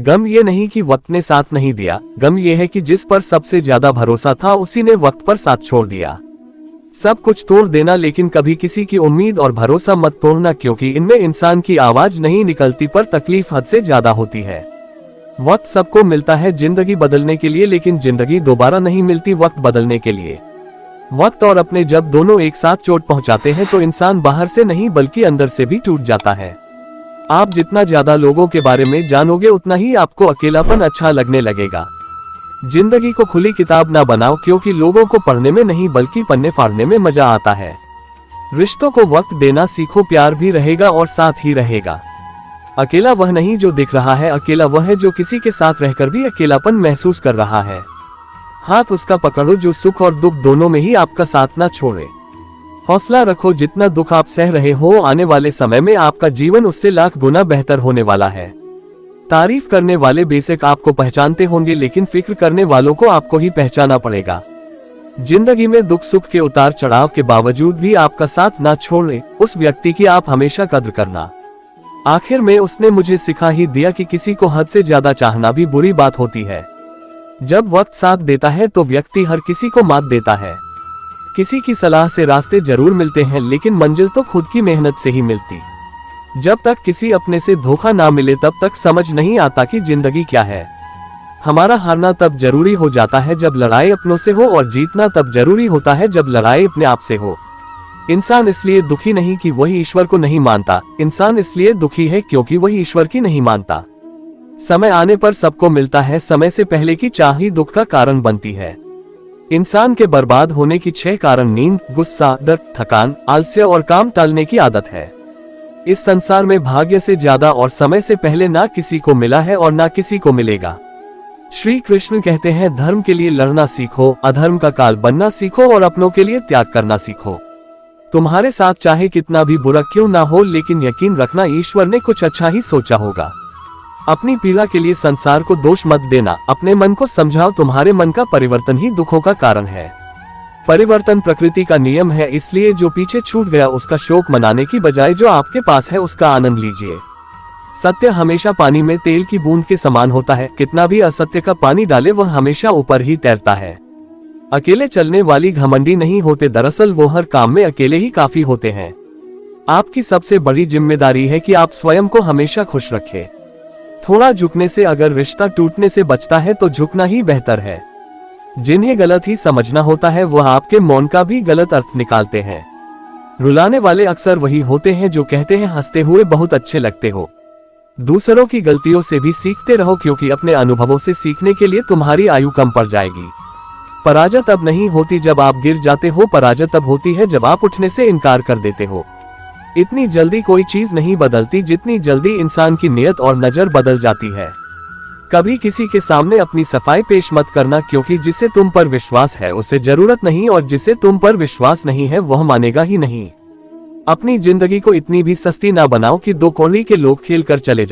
गम ये नहीं कि वक्त ने साथ नहीं दिया, गम ये है कि जिस पर सबसे ज्यादा भरोसा था उसी ने वक्त पर साथ छोड़ दिया। सब कुछ तोड़ देना लेकिन कभी किसी की उम्मीद और भरोसा मत तोड़ना, क्योंकि इनमें इंसान की आवाज नहीं निकलती पर तकलीफ हद से ज्यादा होती है। वक्त सबको मिलता है जिंदगी बदलने के लिए, लेकिन जिंदगी दोबारा नहीं मिलती वक्त बदलने के लिए। वक्त और अपने जब दोनों एक साथ चोट पहुंचाते हैं तो इंसान बाहर से नहीं बल्कि अंदर से भी टूट जाता है। आप जितना ज्यादा लोगों के बारे में जानोगे उतना ही आपको अकेलापन अच्छा लगने लगेगा। जिंदगी को खुली किताब ना बनाओ, क्योंकि लोगों को पढ़ने में नहीं बल्कि पन्ने फाड़ने में मजा आता है। रिश्तों को वक्त देना सीखो, प्यार भी रहेगा और साथ ही रहेगा। अकेला वह नहीं जो दिख रहा है, अकेला वह है जो किसी के साथ रहकर भी अकेलापन महसूस कर रहा है। हाथ उसका पकड़ो जो सुख और दुख दोनों में ही आपका साथ ना छोड़े। हौसला रखो, जितना दुख आप सह रहे हो आने वाले समय में आपका जीवन उससे लाख गुना बेहतर होने वाला है। तारीफ करने वाले बेशक आपको पहचानते होंगे, लेकिन फिक्र करने वालों को आपको ही पहचाना पड़ेगा। जिंदगी में दुख सुख के उतार चढ़ाव के बावजूद भी आपका साथ ना छोड़े उस व्यक्ति की आप हमेशा कद्र करना। आखिर में उसने मुझे सिखा ही दिया कि किसी को हद से ज्यादा चाहना भी बुरी बात होती है। जब वक्त साथ देता है तो व्यक्ति हर किसी को मात देता है। किसी की सलाह से रास्ते जरूर मिलते हैं, लेकिन मंजिल तो खुद की मेहनत से ही मिलती। जब तक किसी अपने से धोखा ना मिले तब तक समझ नहीं आता कि जिंदगी क्या है। हमारा हारना तब जरूरी हो जाता है जब लड़ाई अपनों से हो, और जीतना तब जरूरी होता है जब लड़ाई अपने आप से हो। इंसान इसलिए दुखी नहीं कि वही ईश्वर को नहीं मानता, इंसान इसलिए दुखी है क्योंकि वही ईश्वर की नहीं मानता। समय आने पर सबको मिलता है, समय से पहले की चाह ही दुख का कारण बनती है। इंसान के बर्बाद होने की 6 कारण नींद, गुस्सा, डर, थकान, आलस्य और काम टालने की आदत है। इस संसार में भाग्य से ज्यादा और समय से पहले ना किसी को मिला है और ना किसी को मिलेगा। श्री कृष्ण कहते हैं, धर्म के लिए लड़ना सीखो, अधर्म का काल बनना सीखो और अपनों के लिए त्याग करना सीखो। तुम्हारे साथ चाहे कितना भी बुरा क्यों ना हो, लेकिन यकीन रखना ईश्वर ने कुछ अच्छा ही सोचा होगा। अपनी पीड़ा के लिए संसार को दोष मत देना, अपने मन को समझाओ, तुम्हारे मन का परिवर्तन ही दुखों का कारण है। परिवर्तन प्रकृति का नियम है, इसलिए जो पीछे छूट गया उसका शोक मनाने की बजाय जो आपके पास है उसका आनंद लीजिए। सत्य हमेशा पानी में तेल की बूंद के समान होता है, कितना भी असत्य का पानी डाले वह हमेशा ऊपर ही तैरता है। अकेले चलने वाली घमंडी नहीं होते, दरअसल वो हर काम में अकेले ही काफी होते हैं। आपकी सबसे बड़ी जिम्मेदारी है कि आप स्वयं को हमेशा खुश रखें। थोड़ा झुकने से अगर रिश्ता टूटने से बचता है तो झुकना ही बेहतर है। जिन्हें गलत ही समझना होता है वह आपके मौन का भी गलत अर्थ निकालते हैं। रुलाने वाले अक्सर वही होते हैं जो कहते हैं हंसते हुए बहुत अच्छे लगते हो। दूसरों की गलतियों से भी सीखते रहो, क्योंकि अपने अनुभवों से सीखने के लिए तुम्हारी आयु कम पड़ जाएगी। पराजय तब नहीं होती जब आप गिर जाते हो, पराजय तब होती है जब आप उठने से इनकार कर देते हो। इतनी जल्दी कोई चीज नहीं बदलती जितनी जल्दी इंसान की नियत और नजर बदल जाती है। कभी किसी के सामने अपनी सफाई पेश मत करना, क्योंकि जिसे तुम पर विश्वास है उसे जरूरत नहीं, और जिसे तुम पर विश्वास नहीं है वह मानेगा ही नहीं। अपनी जिंदगी को इतनी भी सस्ती ना बनाओ कि 2 कौड़ी के लोग खेल कर चले जाएं।